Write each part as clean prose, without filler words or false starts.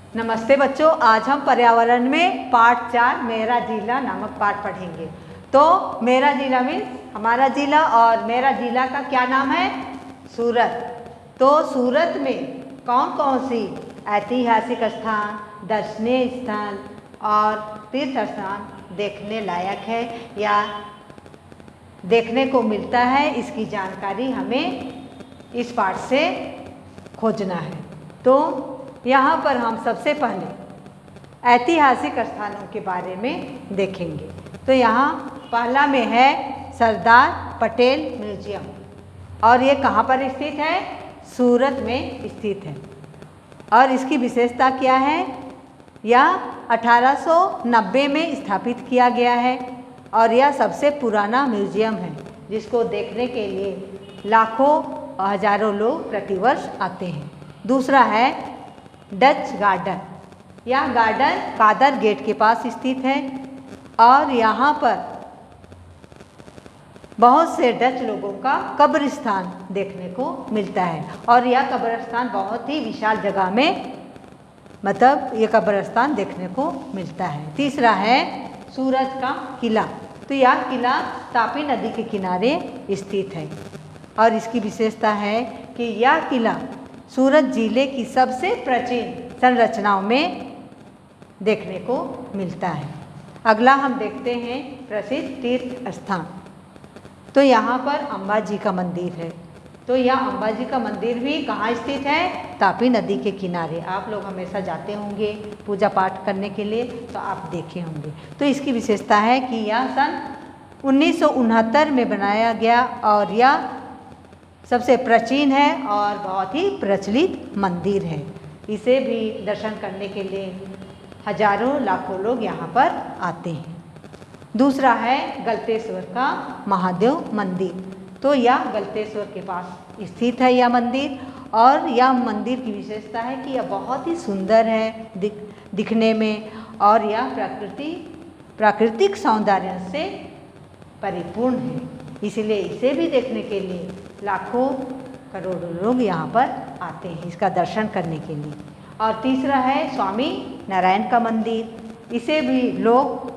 नमस्ते बच्चों, आज हम पर्यावरण में पाठ 4 मेरा जिला नामक पाठ पढ़ेंगे। तो मेरा जिला मीन्स हमारा जिला, और मेरा जिला का क्या नाम है? सूरत। तो सूरत में कौन कौन सी ऐतिहासिक स्थान, दर्शनीय स्थल और तीर्थ स्थान देखने लायक है या देखने को मिलता है, इसकी जानकारी हमें इस पाठ से खोजना है। तो यहाँ पर हम सबसे पहले ऐतिहासिक स्थानों के बारे में देखेंगे। तो यहाँ पहला में है सरदार पटेल म्यूजियम, और ये कहाँ पर स्थित है? सूरत में स्थित है। और इसकी विशेषता क्या है? यह 1890 में स्थापित किया गया है और यह सबसे पुराना म्यूजियम है, जिसको देखने के लिए लाखों हजारों लोग प्रतिवर्ष आते हैं। दूसरा है डच गार्डन। यह गार्डन कादर गेट के पास स्थित है और यहाँ पर बहुत से डच लोगों का कब्रिस्तान देखने को मिलता है, और यह कब्रिस्तान बहुत ही विशाल जगह में ये कब्रिस्तान देखने को मिलता है। तीसरा है सूरत का किला। तो यह किला तापी नदी के किनारे स्थित है और इसकी विशेषता है कि यह किला सूरत जिले की सबसे प्राचीन संरचनाओं में देखने को मिलता है। अगला हम देखते हैं प्रसिद्ध तीर्थ स्थान। तो यहाँ पर अम्बा जी का मंदिर है। तो यह अम्बा जी का मंदिर भी कहाँ स्थित है? तापी नदी के किनारे। आप लोग हमेशा जाते होंगे पूजा पाठ करने के लिए, तो आप देखे होंगे। तो इसकी विशेषता है कि यह सन 1969 में बनाया गया और यह सबसे प्राचीन है और बहुत ही प्रचलित मंदिर है। इसे भी दर्शन करने के लिए हजारों लाखों लोग यहाँ पर आते हैं। दूसरा है गलतेश्वर का महादेव मंदिर। तो यह गलतेश्वर के पास स्थित है यह मंदिर, और यह मंदिर की विशेषता है कि यह बहुत ही सुंदर है दिखने में, और यह प्राकृतिक सौंदर्य से परिपूर्ण है। इसलिए इसे भी देखने के लिए लाखों करोड़ों लोग यहाँ पर आते हैं इसका दर्शन करने के लिए। और तीसरा है स्वामी नारायण का मंदिर। इसे भी लोग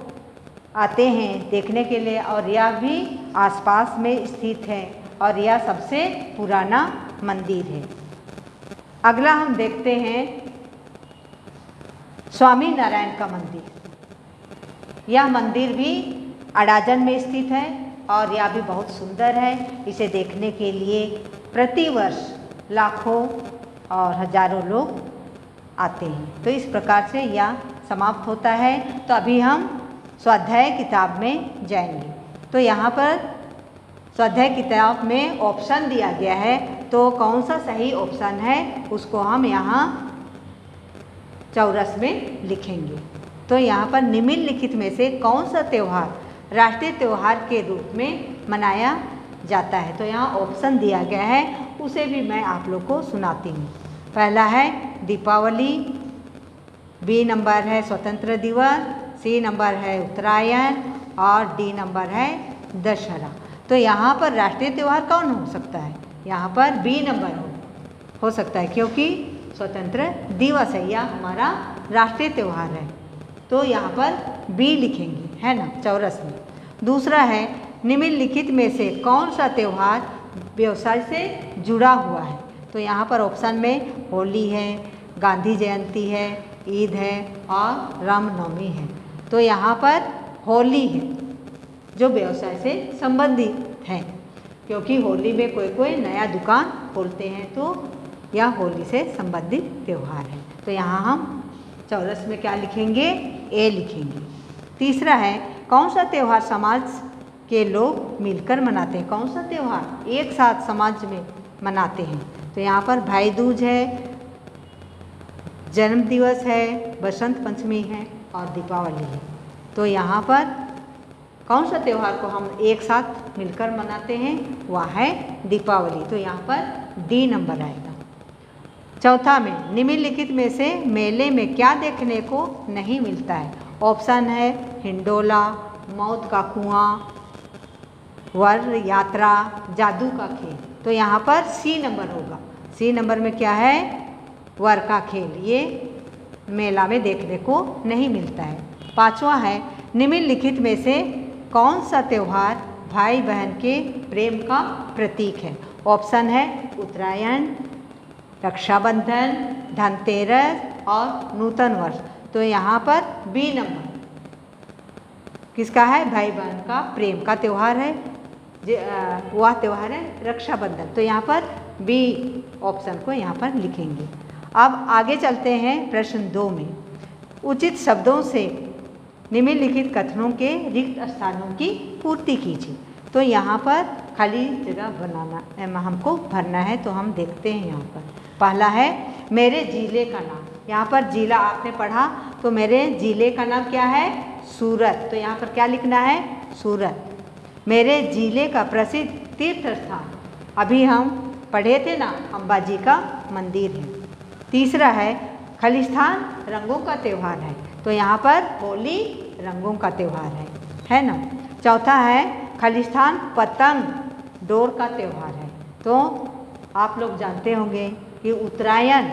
आते हैं देखने के लिए, और यह भी आसपास में स्थित है और यह सबसे पुराना मंदिर है। अगला हम देखते हैं स्वामी नारायण का मंदिर। यह मंदिर भी अडाजन में स्थित है और यह भी बहुत सुंदर है। इसे देखने के लिए प्रतिवर्ष लाखों और हजारों लोग आते हैं। तो इस प्रकार से यह समाप्त होता है। तो अभी हम स्वाध्याय किताब में जाएंगे। तो यहाँ पर स्वाध्याय किताब में ऑप्शन दिया गया है, तो कौन सा सही ऑप्शन है उसको हम यहाँ चौरस में लिखेंगे। तो यहाँ पर निम्नलिखित में से कौन सा त्यौहार राष्ट्रीय त्यौहार के रूप में मनाया जाता है? तो यहाँ ऑप्शन दिया गया है, उसे भी मैं आप लोग को सुनाती हूँ। पहला है दीपावली, बी नंबर है स्वतंत्र दिवस, सी नंबर है उत्तरायण और डी नंबर है दशहरा। तो यहाँ पर राष्ट्रीय त्यौहार कौन हो सकता है? यहाँ पर बी नंबर हो सकता है, क्योंकि स्वतंत्र दिवस है, यह हमारा राष्ट्रीय त्यौहार है। तो यहाँ पर बी लिखेंगे, है ना, चौरस में। दूसरा है निम्नलिखित में से कौन सा त्यौहार व्यवसाय से जुड़ा हुआ है? तो यहाँ पर ऑप्शन में होली है, गांधी जयंती है, ईद है और रामनवमी है। तो यहाँ पर होली है जो व्यवसाय से संबंधित है, क्योंकि होली में कोई नया दुकान खोलते हैं, तो यह होली से संबंधित त्यौहार है। तो यहाँ हम चौरस में क्या लिखेंगे? ए लिखेंगे। तीसरा है कौन सा त्यौहार समाज के लोग मिलकर मनाते हैं? कौन सा त्यौहार एक साथ समाज में मनाते हैं? तो यहाँ पर भाई दूज है, जन्म दिवस है, बसंत पंचमी है और दीपावली है। तो यहाँ पर कौन सा त्यौहार को हम एक साथ मिलकर मनाते हैं? वह है दीपावली। तो यहाँ पर डी नंबर आएगा। चौथा में निम्नलिखित में से मेले में क्या देखने को नहीं मिलता है? ऑप्शन है हिंडोला, मौत का कुआं, वर यात्रा, जादू का खेल। तो यहाँ पर सी नंबर होगा। सी नंबर में क्या है? वर का खेल। ये मेला में देखने को नहीं मिलता है। पांचवा है, निम्नलिखित में से कौन सा त्यौहार भाई बहन के प्रेम का प्रतीक है? ऑप्शन है उत्तरायण, रक्षाबंधन, धनतेरस और नूतन वर्ष। तो यहाँ पर बी नंबर किसका है? भाई बहन का प्रेम का त्यौहार है, वह त्यौहार है रक्षाबंधन। तो यहाँ पर बी ऑप्शन को यहाँ पर लिखेंगे। अब आगे चलते हैं प्रश्न 2 में। उचित शब्दों से निम्नलिखित कथनों के रिक्त स्थानों की पूर्ति कीजिए। तो यहाँ पर खाली जगह बनाना हमको भरना है, तो हम देखते हैं। यहाँ पर पहला है मेरे जिले का नाम। यहाँ पर जिला आपने पढ़ा, तो मेरे जिले का नाम क्या है? सूरत। तो यहाँ पर क्या लिखना है? सूरत। मेरे जिले का प्रसिद्ध तीर्थ स्थान, अभी हम पढ़े थे ना, अंबाजी का मंदिर है। तीसरा है खलिस्तान रंगों का त्यौहार है। तो यहाँ पर होली रंगों का त्यौहार है ना। चौथा है खलिस्तान पतंग डोर का त्यौहार है। तो आप लोग जानते होंगे कि उत्तरायण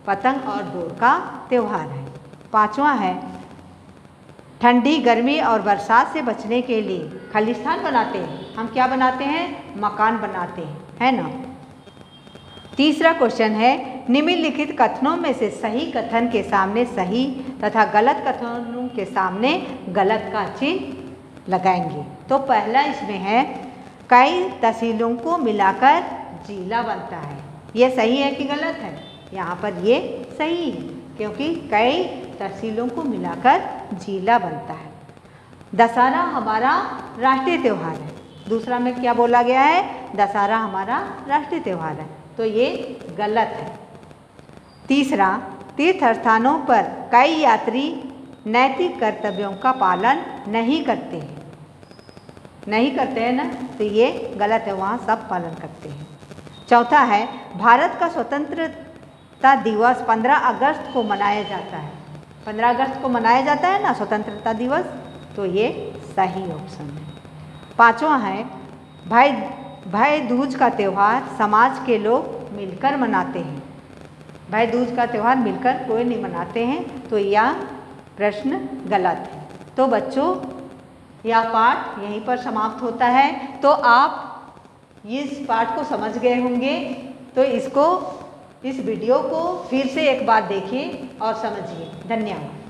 पतंग और डोर का त्यौहार है। पांचवा है ठंडी, गर्मी और बरसात से बचने के लिए खलिस्तान बनाते हैं। हम क्या बनाते हैं? मकान बनाते हैं, है ना। तीसरा क्वेश्चन है निम्नलिखित कथनों में से सही कथन के सामने सही तथा गलत कथनों के सामने गलत का चिन्ह लगाएंगे। तो पहला इसमें है कई तहसीलों को मिलाकर जिला बनता है। ये सही है कि गलत है? यहाँ पर ये सही है, क्योंकि कई तहसीलों को मिलाकर जिला बनता है। दशहरा हमारा राष्ट्रीय त्यौहार है। दूसरा में क्या बोला गया है? दशहरा हमारा राष्ट्रीय त्यौहार है। तो ये गलत है। तीसरा, तीर्थ स्थानों पर कई यात्री नैतिक कर्तव्यों का पालन नहीं करते हैं। नहीं करते हैं ना, तो ये गलत है, वहाँ सब पालन करते हैं। चौथा है भारत का स्वतंत्रता दिवस 15 अगस्त को मनाया जाता है। 15 अगस्त को मनाया जाता है ना स्वतंत्रता दिवस, तो ये सही ऑप्शन है। पांचवा है भाई दूज का त्यौहार समाज के लोग मिलकर मनाते हैं। भाई दूज का त्यौहार मिलकर कोई नहीं मनाते हैं, तो यह प्रश्न गलत है। तो बच्चों, यह पाठ यहीं पर समाप्त होता है। तो आप इस पाठ को समझ गए होंगे, तो इस वीडियो को फिर से एक बार देखिए और समझिए। धन्यवाद।